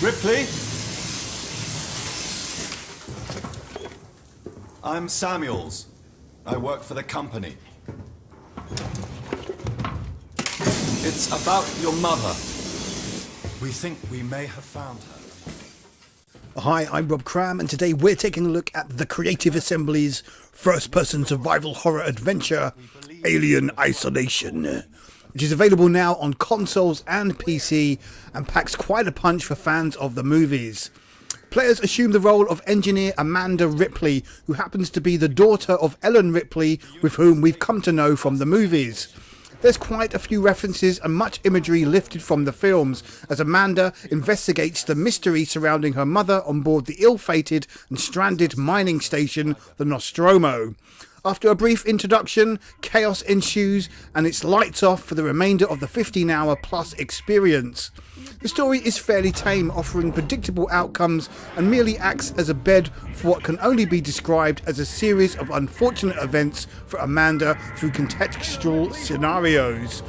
Ripley? I'm Samuels. I work for the company. It's about your mother. We think we may have found her. Hi, I'm Rob Cram, and today we're taking a look at the Creative Assembly's first-person survival horror adventure, Alien Isolation, which is available now on consoles and PC and packs quite a punch for fans of the movies. Players assume the role of engineer Amanda Ripley, who happens to be the daughter of Ellen Ripley, with whom we've come to know from the movies. There's quite a few references and much imagery lifted from the films, as Amanda investigates the mystery surrounding her mother on board the ill-fated and stranded mining station, the Nostromo. After a brief introduction, chaos ensues and it's lights off for the remainder of the 15-hour plus experience. The story is fairly tame, offering predictable outcomes, and merely acts as a bed for what can only be described as a series of unfortunate events for Amanda through contextual scenarios.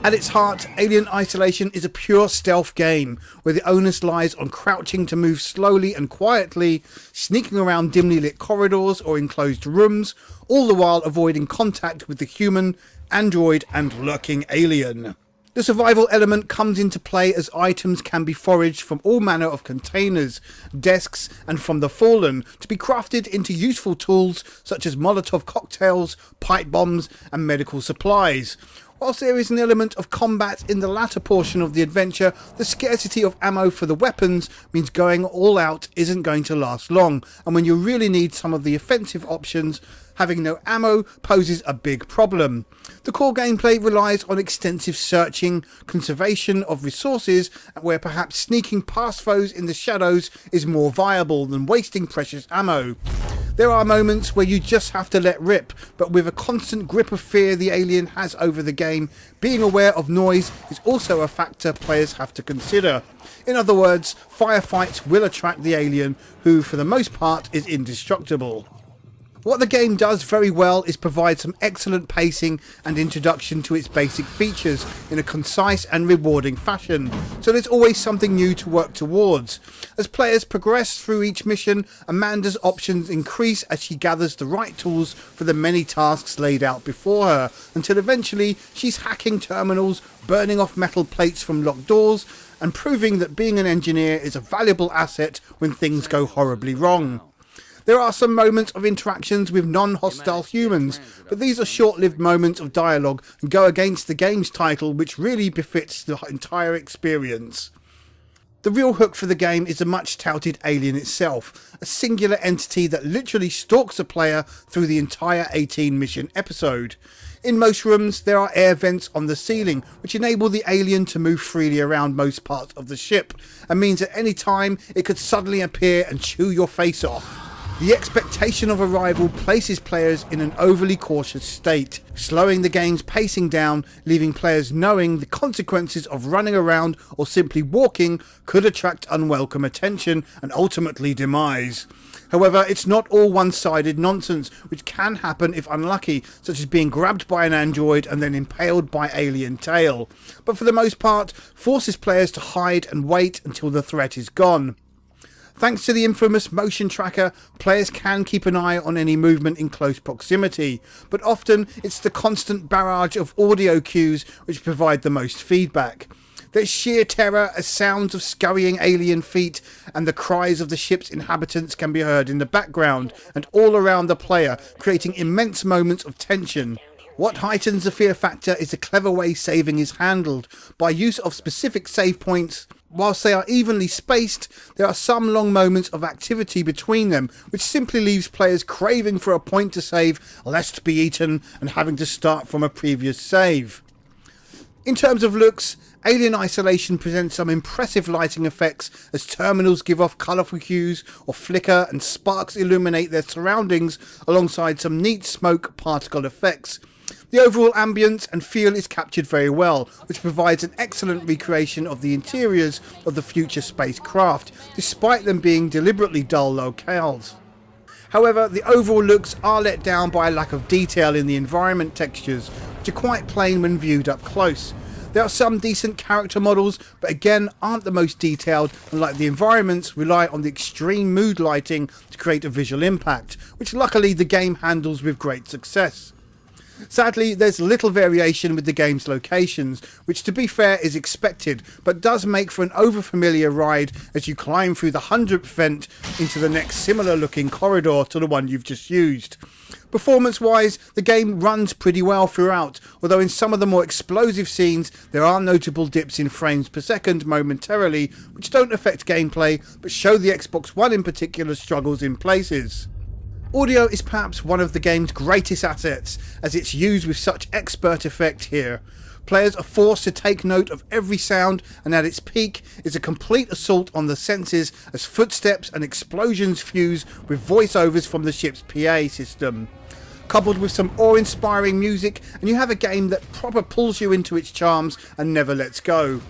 At its heart, Alien Isolation is a pure stealth game, where the onus lies on crouching to move slowly and quietly, sneaking around dimly lit corridors or enclosed rooms, all the while avoiding contact with the human, android and lurking alien. The survival element comes into play as items can be foraged from all manner of containers, desks and from the fallen, to be crafted into useful tools such as Molotov cocktails, pipe bombs and medical supplies. Whilst there is an element of combat in the latter portion of the adventure, the scarcity of ammo for the weapons means going all out isn't going to last long, and when you really need some of the offensive options, having no ammo poses a big problem. The core gameplay relies on extensive searching, conservation of resources, where perhaps sneaking past foes in the shadows is more viable than wasting precious ammo. There are moments where you just have to let rip, but with a constant grip of fear the alien has over the game, being aware of noise is also a factor players have to consider. In other words, firefights will attract the alien, who for the most part is indestructible. What the game does very well is provide some excellent pacing and introduction to its basic features in a concise and rewarding fashion, so there's always something new to work towards. As players progress through each mission, Amanda's options increase as she gathers the right tools for the many tasks laid out before her, until eventually she's hacking terminals, burning off metal plates from locked doors, and proving that being an engineer is a valuable asset when things go horribly wrong. There are some moments of interactions with non-hostile humans, but these are short-lived moments of dialogue and go against the game's title, which really befits the entire experience. The real hook for the game is the much-touted alien itself, a singular entity that literally stalks a player through the entire 18-mission episode. In most rooms, there are air vents on the ceiling, which enable the alien to move freely around most parts of the ship, and means at any time it could suddenly appear and chew your face off. The expectation of arrival places players in an overly cautious state, slowing the game's pacing down, leaving players knowing the consequences of running around or simply walking could attract unwelcome attention and ultimately demise. However, it's not all one-sided nonsense, which can happen if unlucky, such as being grabbed by an android and then impaled by alien tail, but for the most part forces players to hide and wait until the threat is gone. Thanks to the infamous motion tracker, players can keep an eye on any movement in close proximity, but often it's the constant barrage of audio cues which provide the most feedback. There's sheer terror as sounds of scurrying alien feet and the cries of the ship's inhabitants can be heard in the background and all around the player, creating immense moments of tension. What heightens the fear factor is the clever way saving is handled, by use of specific save points. Whilst they are evenly spaced, there are some long moments of activity between them, which simply leaves players craving for a point to save, lest be eaten, and having to start from a previous save. In terms of looks, Alien Isolation presents some impressive lighting effects as terminals give off colourful hues or flicker and sparks illuminate their surroundings alongside some neat smoke particle effects. The overall ambience and feel is captured very well, which provides an excellent recreation of the interiors of the future spacecraft, despite them being deliberately dull locales. However, the overall looks are let down by a lack of detail in the environment textures, which are quite plain when viewed up close. There are some decent character models, but again aren't the most detailed, and like the environments, rely on the extreme mood lighting to create a visual impact, which luckily the game handles with great success. Sadly, there's little variation with the game's locations, which to be fair is expected, but does make for an overfamiliar ride as you climb through the 100th vent into the next similar looking corridor to the one you've just used. Performance wise, the game runs pretty well throughout, although in some of the more explosive scenes there are notable dips in frames per second momentarily, which don't affect gameplay, but show the Xbox One in particular struggles in places. Audio is perhaps one of the game's greatest assets, as it's used with such expert effect here. Players are forced to take note of every sound, and at its peak is a complete assault on the senses as footsteps and explosions fuse with voiceovers from the ship's PA system. Coupled with some awe-inspiring music, and you have a game that proper pulls you into its charms and never lets go.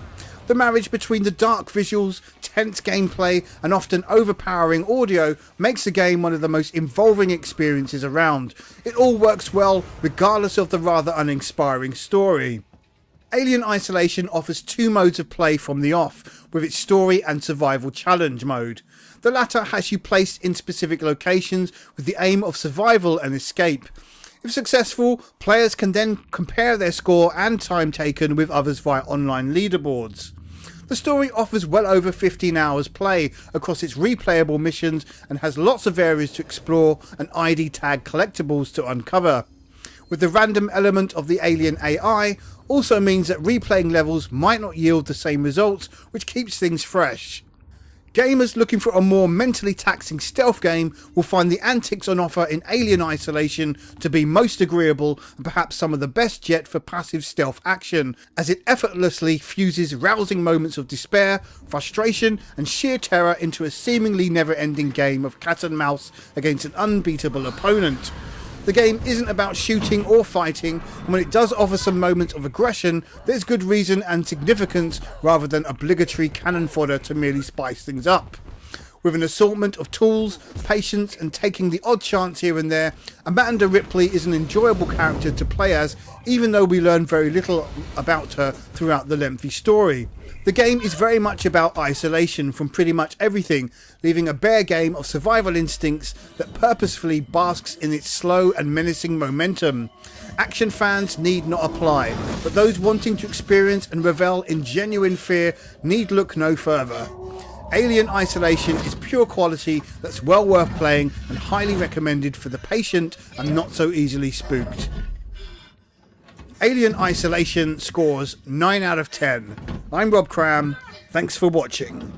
The marriage between the dark visuals, tense gameplay and often overpowering audio makes the game one of the most involving experiences around. It all works well regardless of the rather uninspiring story. Alien Isolation offers two modes of play from the off, with its story and survival challenge mode. The latter has you placed in specific locations with the aim of survival and escape. If successful, players can then compare their score and time taken with others via online leaderboards. The story offers well over 15 hours play across its replayable missions and has lots of areas to explore and ID tag collectibles to uncover. With the random element of the alien AI also means that replaying levels might not yield the same results, which keeps things fresh. Gamers looking for a more mentally taxing stealth game will find the antics on offer in Alien Isolation to be most agreeable and perhaps some of the best yet for passive stealth action, as it effortlessly fuses rousing moments of despair, frustration and sheer terror into a seemingly never-ending game of cat and mouse against an unbeatable opponent. The game isn't about shooting or fighting, and when it does offer some moments of aggression, there's good reason and significance rather than obligatory cannon fodder to merely spice things up. With an assortment of tools, patience and taking the odd chance here and there, Amanda Ripley is an enjoyable character to play as, even though we learn very little about her throughout the lengthy story. The game is very much about isolation from pretty much everything, leaving a bare game of survival instincts that purposefully basks in its slow and menacing momentum. Action fans need not apply, but those wanting to experience and revel in genuine fear need look no further. Alien Isolation is pure quality that's well worth playing and highly recommended for the patient and not so easily spooked. Alien Isolation scores 9 out of 10. I'm Rob Cram, thanks for watching.